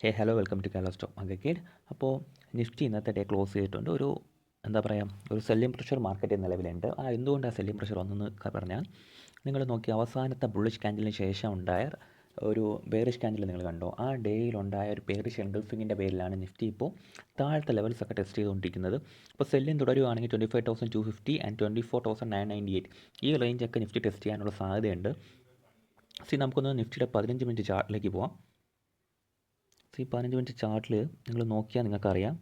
Hello welcome to Kerala stock market. അപ്പോൾ Nifty ഇന്നത്തെ day close ചെയ്തിട്ടുണ്ട്. എന്താ പറയുക, ഒരു സെല്ലിംഗ് പ്രഷർ മാർക്കറ്റിൽ നിലവിലുണ്ട്. എന്തുകൊണ്ടാണ് സെല്ലിംഗ് പ്രഷർ ഒന്നെന്ന് പറഞ്ഞാൽ, നിങ്ങൾ നോക്കി അവസാനത്തെ ബുള്ളിഷ് ക്യാൻഡലിന് ശേഷം ഉണ്ടായ ഒരു ബെയറിഷ് ക്യാൻഡിൽ നിങ്ങൾ കണ്ടോ? ആ ഡേയിലുണ്ടായ ഒരു ബെയറിഷ് എൻഗൾഫിങ്ങിൻ്റെ പേരിലാണ് നിഫ്റ്റി ഇപ്പോൾ താഴത്തെ ലെവൽസ് ഒക്കെ ടെസ്റ്റ് ചെയ്തുകൊണ്ടിരിക്കുന്നത്. അപ്പോൾ സെല്ലിംഗ് തുടരുകയാണെങ്കിൽ 25,250 ആൻഡ് 24,998 ഈ റേഞ്ചൊക്കെ നിഫ്റ്റി ടെസ്റ്റ് ചെയ്യാനുള്ള സാധ്യതയുണ്ട്. നമുക്കൊന്ന് നിഫ്റ്റിയുടെ 15 മിനിറ്റ് ചാർട്ടിലേക്ക് പോവാം. ഈ 15 മിനിറ്റ് ചാർട്ടിൽ നിങ്ങൾ നോക്കിയാൽ നിങ്ങൾക്കറിയാം,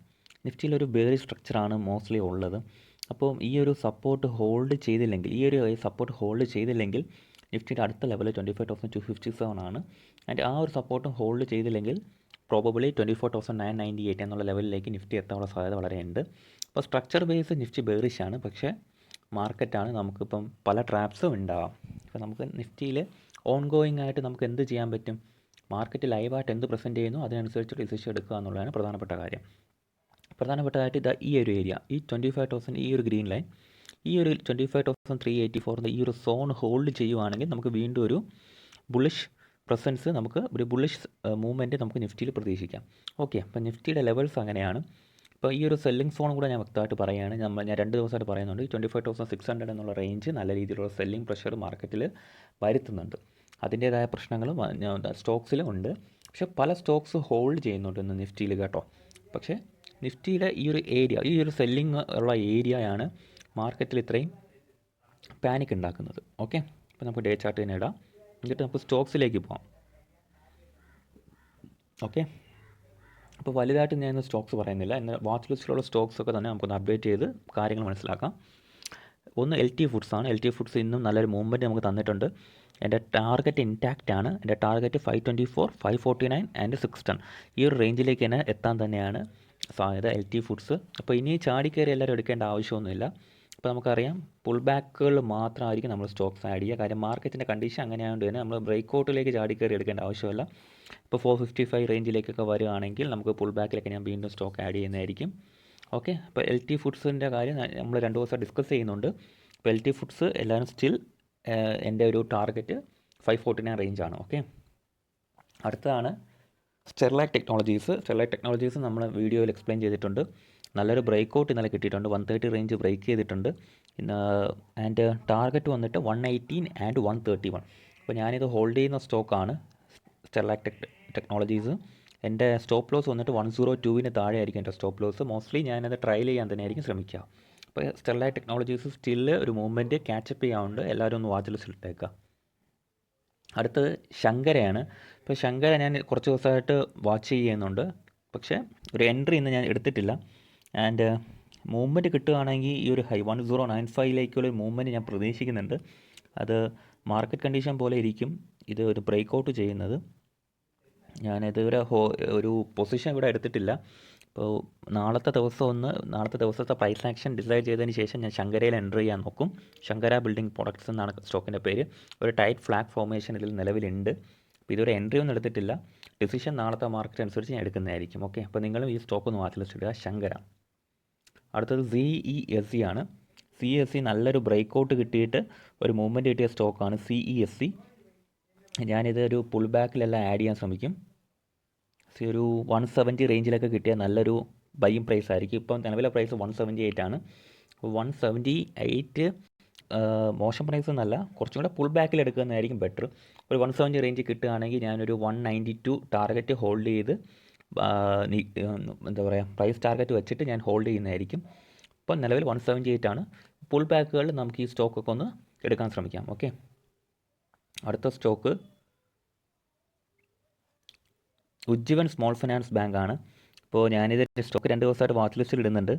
നിഫ്റ്റിയിലൊരു ബെയറിഷ് സ്ട്രക്ചറാണ് മോസ്റ്റ്ലി ഉള്ളത്. അപ്പോൾ ഈ ഒരു സപ്പോർട്ട് ഹോൾഡ് ചെയ്തില്ലെങ്കിൽ നിഫ്റ്റിയുടെ അടുത്ത ലെവൽ 25,257 ആണ്. ആൻഡ് ആ ഒരു സപ്പോർട്ടും ഹോൾഡ് ചെയ്തില്ലെങ്കിൽ പ്രോബബിളി 24,998 എന്നുള്ള ലെവലിലേക്ക് നിഫ്റ്റി എത്താനുള്ള സാധ്യത വളരെ ഉണ്ട്. അപ്പോൾ സ്ട്രക്ചർ ബേസ് നിഫ്റ്റി ബെയറിഷ് ആണ്, പക്ഷേ മാർക്കറ്റാണ്, നമുക്കിപ്പം പല ട്രാപ്സും ഉണ്ടാവാം. അപ്പോൾ നമുക്ക് നിഫ്റ്റിയിൽ ഓൺ ഗോയിങ് ആയിട്ട് നമുക്ക് എന്ത് ചെയ്യാൻ പറ്റും? മാർക്കറ്റ് ലൈവായിട്ട് എന്ത് പ്രസൻറ്റ് ചെയ്യുന്നു അതിനനുസരിച്ച് ഡിസിഷൻ എടുക്കുക എന്നുള്ളതാണ് പ്രധാനപ്പെട്ട കാര്യം. പ്രധാനപ്പെട്ടതായിട്ട് ഈ ഒരു ഏരിയ, ഈ 25,000, ഈ ഒരു ഗ്രീൻ ലൈൻ, ഈ ഒരു 25,384 ഈ ഒരു സോൺ ഹോൾഡ് ചെയ്യുവാണെങ്കിൽ നമുക്ക് വീണ്ടും ഒരു ബുള്ളിഷ് പ്രസൻസ്, നമുക്ക് ഒരു ബുള്ളിഷ് മൂവ്മെൻറ്റ് നമുക്ക് നിഫ്റ്റിയിൽ പ്രതീക്ഷിക്കാം. ഓക്കെ, അപ്പോൾ നിഫ്റ്റിയുടെ ലെവൽസ് അങ്ങനെയാണ്. ഇപ്പോൾ ഈ ഒരു സെല്ലിംഗ് സോൺ കൂടെ ഞാൻ വ്യക്തമായിട്ട് പറയുകയാണ്. ഞാൻ 2 ദിവസമായിട്ട് പറയുന്നുണ്ട്. 25,600 എന്നുള്ള റേഞ്ച് നല്ല രീതിയിലുള്ള സെല്ലിംഗ് പ്രഷർ മാർക്കറ്റിൽ വരുത്തുന്നുണ്ട്. അതിൻ്റേതായ പ്രശ്നങ്ങളും സ്റ്റോക്സിലും ഉണ്ട്. പക്ഷേ പല സ്റ്റോക്സ് ഹോൾഡ് ചെയ്യുന്നുണ്ട് ഇന്ന് നിഫ്റ്റിയിൽ കേട്ടോ. പക്ഷേ നിഫ്റ്റിയുടെ ഈ ഒരു ഏരിയ, ഈ ഒരു സെല്ലിംഗ് ഉള്ള ഏരിയയാണ് മാർക്കറ്റിൽ ഇത്രയും പാനിക് ഉണ്ടാക്കുന്നത്. ഓക്കെ, അപ്പോൾ നമുക്ക് ഡേ ചാർട്ട് തന്നെ ഇടാം, എന്നിട്ട് നമുക്ക് സ്റ്റോക്സിലേക്ക് പോകാം. ഓക്കെ, അപ്പോൾ വലുതായിട്ട് ഞാൻ സ്റ്റോക്സ് പറയുന്നില്ല. എന്നാൽ വാച്ച് ലിസ്റ്റിലുള്ള സ്റ്റോക്സൊക്കെ തന്നെ നമുക്കൊന്ന് അപ്ഡേറ്റ് ചെയ്ത് കാര്യങ്ങൾ മനസ്സിലാക്കാം. ഒന്ന് LT ഫുഡ്സ് ആണ്. LT ഫുഡ്സ് ഇന്നും നല്ലൊരു മൂവ്മെൻറ്റ് നമുക്ക് തന്നിട്ടുണ്ട്. എൻ്റെ ടാർഗറ്റ് ഇൻടാക്റ്റ് ആണ്. എൻ്റെ ടാർഗറ്റ് 524, 549 ആൻഡ് 610 ഈ ഒരു റേഞ്ചിലേക്ക് തന്നെ എത്താൻ തന്നെയാണ് സാധ്യത LT ഫുഡ്സ്. അപ്പോൾ ഇനി ചാടിക്കയറി എല്ലാവരും എടുക്കേണ്ട ആവശ്യമൊന്നുമില്ല. അപ്പോൾ നമുക്കറിയാം, പുൾ ബാക്കുകൾ മാത്രമായിരിക്കും നമ്മൾ സ്റ്റോക്സ് ആഡ് ചെയ്യുക. കാര്യം മാർക്കറ്റിൻ്റെ കണ്ടീഷൻ അങ്ങനെയായതുകൊണ്ട് തന്നെ നമ്മൾ ബ്രേക്ക് ഔട്ടിലേക്ക് ചാടിക്കയറി എടുക്കേണ്ട ആവശ്യമില്ല. ഇപ്പോൾ 455 റേഞ്ചിലേക്കൊക്കെ വരികയാണെങ്കിൽ നമുക്ക് പുൾ ബാക്കിലേക്ക് ഞാൻ വീണ്ടും സ്റ്റോക്ക് ആഡ് ചെയ്യുന്നതായിരിക്കും. ഓക്കെ, അപ്പോൾ LT ഫുഡ്സിൻ്റെ കാര്യം നമ്മൾ 2 ദിവസം ഡിസ്കസ് ചെയ്യുന്നുണ്ട്. അപ്പോൾ LT ഫുഡ്സ് എല്ലാവരും സ്റ്റിൽ എൻ്റെ ഒരു ടാർഗറ്റ് 549 റേഞ്ചാണ്. ഓക്കെ, അടുത്തതാണ് സ്റ്റെർലൈറ്റ് ടെക്നോളജീസ്. സ്റ്റെർലൈറ്റ് ടെക്നോളജീസ് നമ്മൾ വീഡിയോയിൽ എക്സ്പ്ലെയിൻ ചെയ്തിട്ടുണ്ട്. നല്ലൊരു ബ്രേക്ക് ഔട്ട് ഇന്നലെ കിട്ടിയിട്ടുണ്ട്. 130 റേഞ്ച് ബ്രേക്ക് ചെയ്തിട്ടുണ്ട്. ആൻഡ് ടാർഗറ്റ് വന്നിട്ട് 118 ആൻഡ് 131. അപ്പോൾ ഞാനിത് ഹോൾഡ് ചെയ്യുന്ന സ്റ്റോക്കാണ് സ്റ്റെർലൈറ്റ് ടെക്നോളജീസ്. എൻ്റെ സ്റ്റോപ്പ് ലോസ് വന്നിട്ട് 102-ന് താഴെ ആയിരിക്കും എൻ്റെ സ്റ്റോപ്പ് ലോസ്. മോസ്റ്റ്ലി ഞാനത് ട്രയൽ ചെയ്യാൻ തന്നെ ആയിരിക്കും ശ്രമിക്കുക. അപ്പോൾ സ്റ്റെർലൈറ്റ് ടെക്നോളജീസ് സ്റ്റിൽ ഒരു മൂവ്മെൻറ്റ് ക്യാച്ചപ്പ് ചെയ്യാറുണ്ട്. എല്ലാവരും ഒന്ന് വാച്ച് ലിസ്റ്റിൽ ഇട്ടേക്കുക. അടുത്തത് ശങ്കരയാണ്. ഇപ്പോൾ ശങ്കര ഞാൻ കുറച്ച് ദിവസമായിട്ട് വാച്ച് ചെയ്യുന്നുണ്ട്, പക്ഷേ ഒരു എൻട്രി ഇന്ന് ഞാൻ എടുത്തിട്ടില്ല. ആൻഡ് മൂവ്മെൻറ്റ് കിട്ടുകയാണെങ്കിൽ ഈ ഒരു ഹൈ 1095 മൂവ്മെൻറ്റ് ഞാൻ പ്രതീക്ഷിക്കുന്നുണ്ട്. അത് മാർക്കറ്റ് കണ്ടീഷൻ പോലെ ഇരിക്കും ഇത് ഒരു ബ്രേക്ക് ഔട്ട് ചെയ്യുന്നത്. ഞാനിതുവരെ ഒരു പൊസിഷൻ ഇവിടെ എടുത്തിട്ടില്ല. അപ്പോൾ നാളത്തെ ദിവസത്തെ പ്രൈസ് ആക്ഷൻ ഡിസൈഡ് ചെയ്തതിന് ശേഷം ഞാൻ ശങ്കരയിൽ എൻ്റർ ചെയ്യാൻ നോക്കും. ശങ്കര ബിൽഡിംഗ് പ്രൊഡക്ട്സ് എന്നാണ് സ്റ്റോക്കിൻ്റെ പേര്. ഒരു ടൈറ്റ് ഫ്ലാഗ് ഫോർമേഷൻ ഇതിൽ നിലവിലുണ്ട്. അപ്പോൾ ഇതൊരു എൻട്രി ഒന്നും എടുത്തിട്ടില്ല. ഡിസിഷൻ നാളത്തെ മാർക്കറ്റ് അനുസരിച്ച് ഞാൻ എടുക്കുന്നതായിരിക്കും. ഓക്കെ, അപ്പോൾ നിങ്ങളും ഈ സ്റ്റോക്ക് ഒന്ന് വാച്ച് ലിസ്റ്റ് ഇടുക, ശങ്കര. അടുത്തത് CESC ആണ്. CESC നല്ലൊരു ബ്രേക്ക് ഔട്ട് കിട്ടിയിട്ട് ഒരു മൂവ്മെൻറ്റ് കിട്ടിയ സ്റ്റോക്കാണ് CESC. ഞാനിത് ഒരു പുൾ ബാക്കിലെല്ലാം ആഡ് ചെയ്യാൻ ശ്രമിക്കും. ഒരു 170 റേഞ്ചിലൊക്കെ കിട്ടിയ നല്ലൊരു ബൈയിങ് പ്രൈസ് ആയിരിക്കും. ഇപ്പം നിലവിലെ പ്രൈസ് 178 ആണ്. 178 മോശം പ്രൈസ് എന്നല്ല, കുറച്ചും കൂടെ പുൾ ബാക്കിൽ എടുക്കുന്നതായിരിക്കും ബെറ്റർ. ഒരു 170 റേഞ്ച് കിട്ടുകയാണെങ്കിൽ ഞാനൊരു 192 ടാർഗറ്റ് ഹോൾഡ് ചെയ്ത് എന്താ പറയുക, പ്രൈസ് ടാർഗറ്റ് വെച്ചിട്ട് ഞാൻ ഹോൾഡ് ചെയ്യുന്നതായിരിക്കും. ഇപ്പം നിലവിൽ 178 ആണ്. പുൾ ബാക്കുകളിൽ നമുക്ക് ഈ സ്റ്റോക്കൊക്കെ ഒന്ന് എടുക്കാൻ ശ്രമിക്കാം. ഓക്കെ, അടുത്ത stock Ujjivan small finance bank ആണ്. അപ്പോൾ ഞാനിത് സ്റ്റോക്ക് 2 ദിവസമായിട്ട് വാച്ച് ലിസ്റ്റിൽ ഇടുന്നുണ്ട്.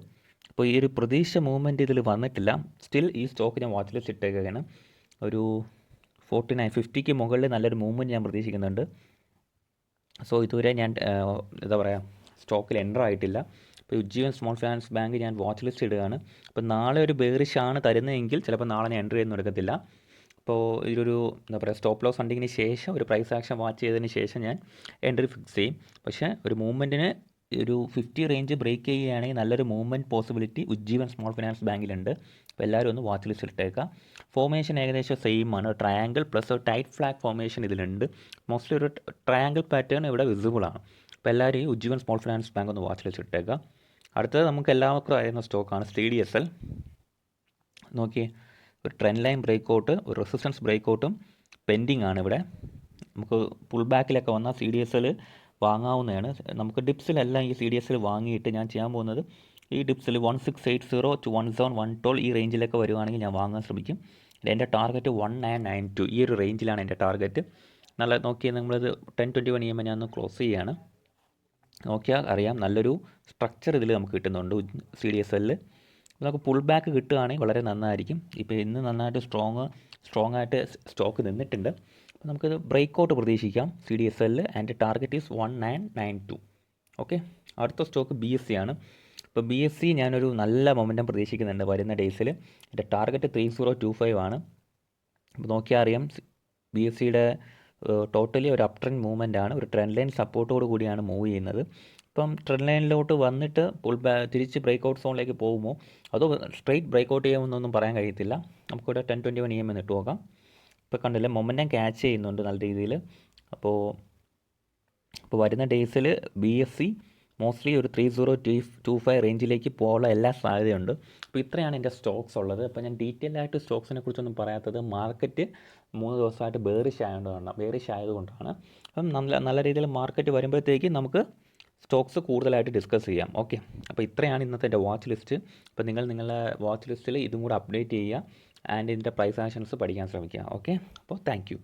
അപ്പോൾ ഈ ഒരു പ്രതീക്ഷ മൂവ്മെൻറ്റ് ഇതിൽ വന്നിട്ടില്ല. സ്റ്റിൽ ഈ സ്റ്റോക്ക് ഞാൻ വാച്ച് ലിസ്റ്റ് ഇട്ടേക്കുകയാണ്. ഒരു 4950 മുകളിൽ നല്ലൊരു മൂവ്മെൻറ്റ് ഞാൻ പ്രതീക്ഷിക്കുന്നുണ്ട്. സോ ഇതുവരെ ഞാൻ എന്താ പറയുക, സ്റ്റോക്കിൽ എൻ്റർ ആയിട്ടില്ല. അപ്പോൾ ഉജ്ജീവൻ സ്മോൾ ഫിനാൻസ് ബാങ്ക് ഞാൻ വാച്ച് ലിസ്റ്റ് ഇടുകയാണ്. അപ്പോൾ നാളെ ഒരു ബെയറിഷാണ് തരുന്നതെങ്കിൽ ചിലപ്പോൾ നാളെ ഞാൻ എൻ്റർ ചെയ്യുന്ന എടുക്കത്തില്ല. അപ്പോൾ ഇതിലൊരു എന്താ പറയുക, സ്റ്റോപ്പ് ലോസ് ഫണ്ടിങ്ങിന് ശേഷം ഒരു പ്രൈസ് ആക്ഷൻ വാച്ച് ചെയ്തതിന് ശേഷം ഞാൻ എൻട്രി ഫിക്സ് ചെയ്യും. പക്ഷേ ഒരു മൂവ്മെൻറ്റിന് ഒരു 50 റേഞ്ച് ബ്രേക്ക് ചെയ്യുകയാണെങ്കിൽ നല്ലൊരു movement possibility Ujjivan small finance ബാങ്കിലുണ്ട്. അപ്പോൾ എല്ലാവരും ഒന്ന് വാച്ച് ലിസ്റ്റ് ഇട്ടേക്കാം. ഫോർമേഷൻ ഏകദേശം സെയിം ആണ്. ട്രയാങ്കിൾ പ്ലസ് ഒരു ടൈറ്റ് ഫ്ലാഗ് ഫോർമേഷൻ ഇതിലുണ്ട്. മോസ്റ്റ്ലി ഒരു ട്രയാങ്കിൾ പാറ്റേൺ ഇവിടെ വിസിബിൾ ആണ്. അപ്പോൾ എല്ലാവരും ഈ ഉജ്ജീവൻ സ്മോൾ ഫിനാൻസ് ബാങ്ക് ഒന്ന് വാച്ച് ലിസ്റ്റ് ഇട്ടേക്കുക. അടുത്തത് നമുക്ക് എല്ലാവർക്കും അറിയുന്ന സ്റ്റോക്കാണ് CDSL. നോക്കിയേ, ഒരു ട്രെൻഡ് ലൈൻ ബ്രേക്കൗട്ട്, ഒരു റെസിസ്റ്റൻസ് ബ്രേക്കൗട്ടും പെൻഡിങ് ആണ് ഇവിടെ. നമുക്ക് പുൾ ബാക്കിലൊക്കെ വന്നാൽ CDSL വാങ്ങാവുന്നതാണ്. നമുക്ക് ഡിപ്സിലെല്ലാം ഈ CDSL വാങ്ങിയിട്ട് ഞാൻ ചെയ്യാൻ പോകുന്നത്, ഈ ഡിപ്സിൽ 1680 to 1712 ഈ റേഞ്ചിലൊക്കെ വരുവാണെങ്കിൽ ഞാൻ വാങ്ങാൻ ശ്രമിക്കും. എൻ്റെ ടാർഗറ്റ് 1992, ഈ ഒരു റേഞ്ചിലാണ് എൻ്റെ ടാർഗറ്റ്. നല്ല നോക്കിയാൽ നമ്മളത് 1021 EMA ഞാൻ ഒന്ന് ക്ലോസ് ചെയ്യുകയാണ്. നോക്കിയാൽ അറിയാം നല്ലൊരു സ്ട്രക്ചർ ഇതിൽ നമുക്ക് കിട്ടുന്നുണ്ട് CDSL. നമുക്ക് പുൾ ബാക്ക് കിട്ടുകയാണെങ്കിൽ വളരെ നന്നായിരിക്കും. ഇപ്പോൾ ഇന്ന് നന്നായിട്ട് സ്ട്രോങ് ആയിട്ട് സ്റ്റോക്ക് നിന്നിട്ടുണ്ട്. അപ്പോൾ നമുക്കത് ബ്രേക്കൗട്ട് പ്രതീക്ഷിക്കാം CDSL. And target is 1992. Okay, അടുത്ത സ്റ്റോക്ക് BSE ആണ്. ഇപ്പോൾ BSE ഞാനൊരു നല്ല മൊമെൻറ്റം പ്രതീക്ഷിക്കുന്നുണ്ട് വരുന്ന ഡേയ്സിൽ. എൻ്റെ ടാർഗറ്റ് 3025 ആണ്. അപ്പോൾ നോക്കിയാൽ അറിയാം BSEയുടെ ടോട്ടലി ഒരു അപ് ട്രെൻഡ് മൂവ്മെൻ്റ് ആണ്. ഒരു ട്രെൻഡ് ലൈൻ സപ്പോർട്ടോട് കൂടിയാണ് മൂവ് ചെയ്യുന്നത്. ഇപ്പം ട്രെൻഡ് ലൈനിലോട്ട് വന്നിട്ട് തിരിച്ച് ബ്രേക്കൗട്ട് സോണിലേക്ക് പോകുമോ അതോ സ്ട്രെയിറ്റ് ബ്രേക്കൗട്ട് ചെയ്യുമെന്നൊന്നും പറയാൻ കഴിയത്തില്ല. നമുക്കിവിടെ 1021 EMA ഇട്ട് നോക്കാം. ഇപ്പോൾ കണ്ടില്ലേ, മൊമെൻറ്റം ക്യാച്ച് ചെയ്യുന്നുണ്ട് നല്ല രീതിയിൽ. അപ്പോൾ വരുന്ന ഡേയ്സിൽ BSE മോസ്റ്റ്ലി ഒരു 3025 റേഞ്ചിലേക്ക് പോകാനുള്ള എല്ലാ സാധ്യതയുണ്ട്. അപ്പോൾ ഇത്രയാണ് എൻ്റെ സ്റ്റോക്സ് ഉള്ളത്. അപ്പോൾ ഞാൻ ഡീറ്റെയിൽ ആയിട്ട് സ്റ്റോക്സിനെ കുറിച്ചൊന്നും പറയാത്തത് മാർക്കറ്റ് 3 ദിവസമായിട്ട് ബേറിഷ് ആയതുകൊണ്ടാണ്. അപ്പം നല്ല രീതിയിൽ മാർക്കറ്റ് വരുമ്പോഴത്തേക്ക് നമുക്ക് സ്റ്റോക്സ് കൂടുതലായിട്ട് ഡിസ്കസ് ചെയ്യാം. ഓക്കെ, അപ്പോൾ ഇത്രയാണ് ഇന്നത്തെ എൻ്റെ വാച്ച് ലിസ്റ്റ്. അപ്പോൾ നിങ്ങൾ നിങ്ങളുടെ വാച്ച് ലിസ്റ്റിൽ ഇതും കൂടെ അപ്ഡേറ്റ് ചെയ്യുക ആൻഡ് ഇതിൻ്റെ പ്രൈസ് ആക്ഷൻസ് പഠിക്കാൻ ശ്രമിക്കുക. ഓക്കെ, അപ്പോൾ താങ്ക് യു.